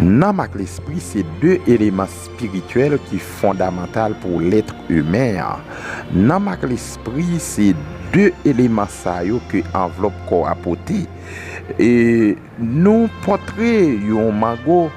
L'âme et l'esprit, c'est deux éléments spirituels qui sont fondamentaux pour l'être humain. L'âme et l'esprit, c'est deux éléments que enveloppe corps apporté. Et nous portrer un magot.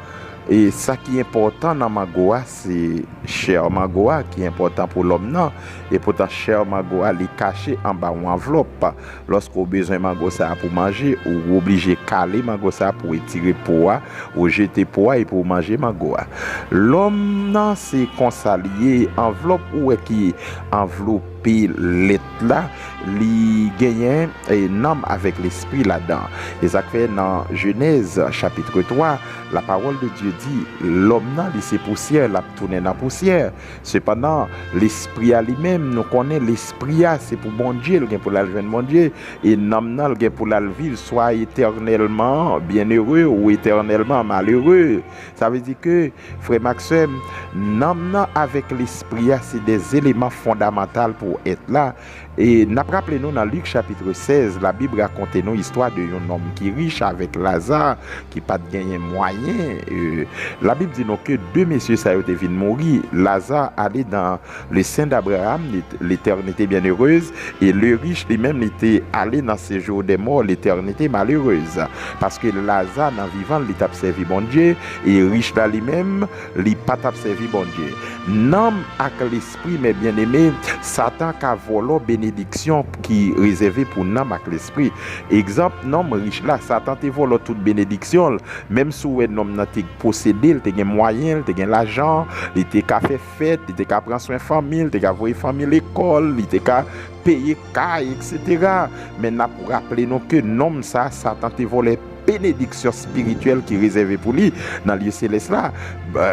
Et ça qui est important dans Magoa, c'est cher Magoa qui est important pour l'homme. Et pourtant, cher Magoa, il est caché en bas d'une enveloppe. Lorsqu'on a besoin de Magoa pour manger, ou obligé de caler Magoa pour étirer poids, ou jeter poids et pour manger Magoa. L'homme, c'est consalié enveloppe ou qui enveloppe l'être là, il gagne un homme avec l'esprit là-dedans. Et ça fait dans Genèse chapitre 3, la parole de Dieu dit l'homme c'est poussière, l'a tourné dans la poussière. Cependant, l'esprit à lui-même, nous connaissons l'esprit c'est pour bon Dieu, pour la joindre bon Dieu, et l'homme pour la vivre soit éternellement bienheureux ou éternellement malheureux. Ça veut dire que, frère Maxime, l'homme avec l'esprit c'est des éléments fondamentaux pour être là. Et nous rappelons dans Luc chapitre 16, la Bible raconte nous l'histoire d'un homme qui est riche avec Lazare, qui n'a pas de gagner moyen. La Bible dit nous que deux messieurs ça été venus mourir. Lazare allait dans le sein d'Abraham, l'éternité bienheureuse, et le riche lui-même était allé dans ce jour des morts, l'éternité malheureuse. Parce que Lazare, dans vivant, il t'a servi bon Dieu, et riche là lui-même, il n'a pas servi bon Dieu. L'homme avec l'esprit, mes bien-aimés, Satan a volé bénédiction qui est réservée pour l'homme avec l'esprit. Exemple, l'homme riche là, Satan te volé toute bénédiction, même si l'homme n'a pas possédé, il a moyen, il a l'argent, il a fait fête, il a prendre soin de famille, il a envoyé famille à l'école, il a payer caille, etc. Mais nous pour rappeler nous que l'homme ça, Satan te volé bénédiction spirituelle qui est réservée pour lui dans le lieu céleste là.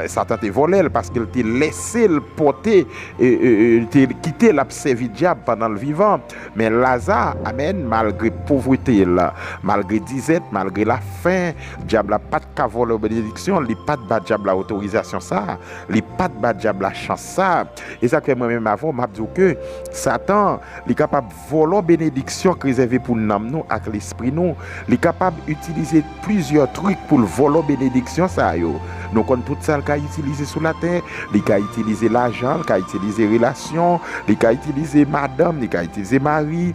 Satan te volé parce qu'il t'a laissé le porter et quitté la servir diable pendant le vivant. Mais Lazare, amen, malgré pauvreté là, malgré disette, malgré la faim, diable n'a pas de voler bénédiction, il pas de diable la autorisation ça, il pas de diable la chance ça. Et ça que moi-même avant m'a dit que Satan est capable de voler bénédiction réservée pour nous avec l'esprit nous, il est capable d'utiliser plusieurs trucs pour le voler bénédiction ça yo. Donc on tout ça qu'a utilisé sur la terre, il qu'a utilisé l'argent, il qu'a utilisé relation, il qu'a utilisé madame, il qu'a utilisé mari.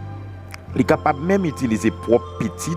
Il est capable même d'utiliser propre petit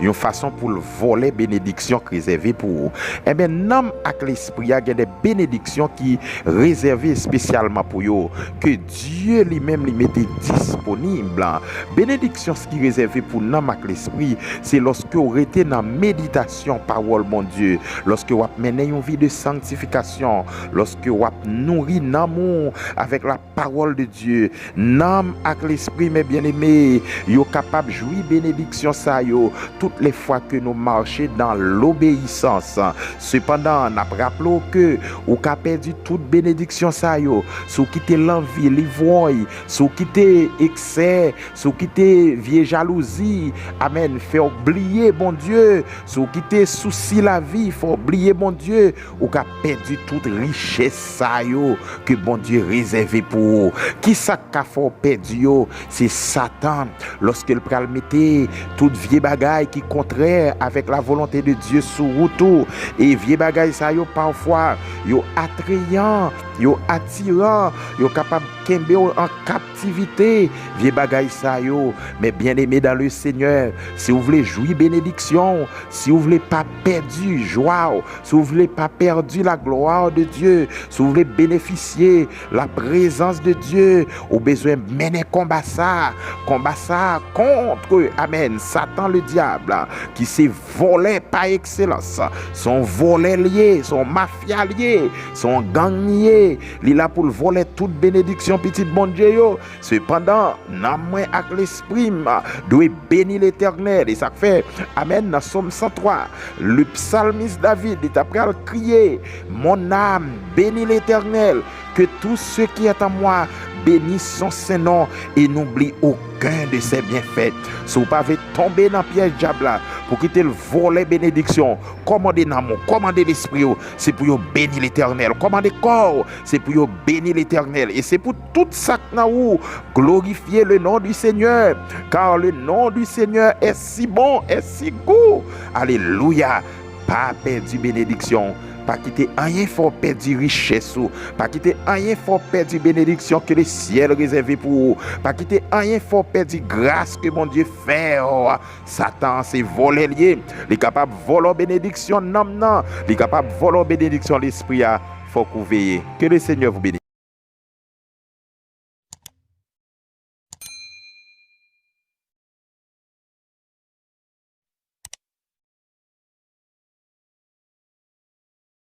une façon pour le voler bénédiction réservée pour vous. Eh bien, l'homme avec l'esprit, il y a des bénédictions qui réservées spécialement pour vous, que Dieu lui-même lui mettait disponible. Bénédiction qui est réservée pour l'homme avec l'esprit, c'est lorsque vous êtes dans la méditation, parole mon Dieu, lorsque vous menez une vie de sanctification, lorsque vous nourri l'amour avec la parole de Dieu, l'homme avec l'esprit, mes bien-aimés, yo capable jouir bénédiction ça yo toutes les fois que nous marchons dans l'obéissance. Cependant, n'a rappelons que ou qu'a perdu toute bénédiction ça yo, sous quitter l'envie, l'ivoire, sous quitter excès, sous quitter vieille jalousie. Amen, fait oublier bon Dieu, sous quitter souci la vie, faut oublier bon Dieu, ou qu'a perdu toute richesse ça yo que bon Dieu réservé pour vous. Qui ça qu'a fait perdu yo, c'est Satan. Lorsqu'il pral mettre toute vieille bagaille qui est contraire avec la volonté de Dieu sur route, et vieille bagaille ça yo parfois yo attrayant, yo attirant, yo capable kembe en captivité, vieille bagaille ça yo. Mais bien aimé dans le Seigneur, si vous voulez jouir bénédiction, si vous voulez pas perdre joie, si vous voulez pas perdre la gloire de Dieu, si vous voulez bénéficier la présence de Dieu, au besoin mener combat ça contre, amen, Satan le diable, qui s'est volé par excellence, son volé lié, son mafia lié, son gang lié, il est là pour voler toute bénédiction, petit bon Dieu. Cependant, non moins avec l'esprit, doit bénir l'Éternel. Et ça fait, amen, dans Somme 103, le psalmiste David est après à crier, mon âme bénit l'Éternel, que tout ce qui est en moi bénisse son Saint-Nom et n'oublie aucun de ses bienfaits. Si vous ne pouvez tomber dans le piège diable pour quitter le volet bénédiction, commandez l'amour, commandez l'esprit, c'est pour bénir l'Éternel. Commandez corps, c'est pour bénir l'Éternel. Et c'est pour tout ça que nous glorifier le nom du Seigneur, car le nom du Seigneur est si bon, est si beau. Alléluia. pas perdre bénédiction. Pas quitter rien faut perdre richesse ou. Pas quitter rien faut perdre bénédiction que le ciel réservé pour vous. Pas quitter rien faut perdre grâce que mon Dieu fait. Oh. Satan c'est voler lié. Il est capable de voler bénédiction non. Il est capable de voler bénédiction l'esprit. Faut que vous veillez. Que le Seigneur vous bénisse.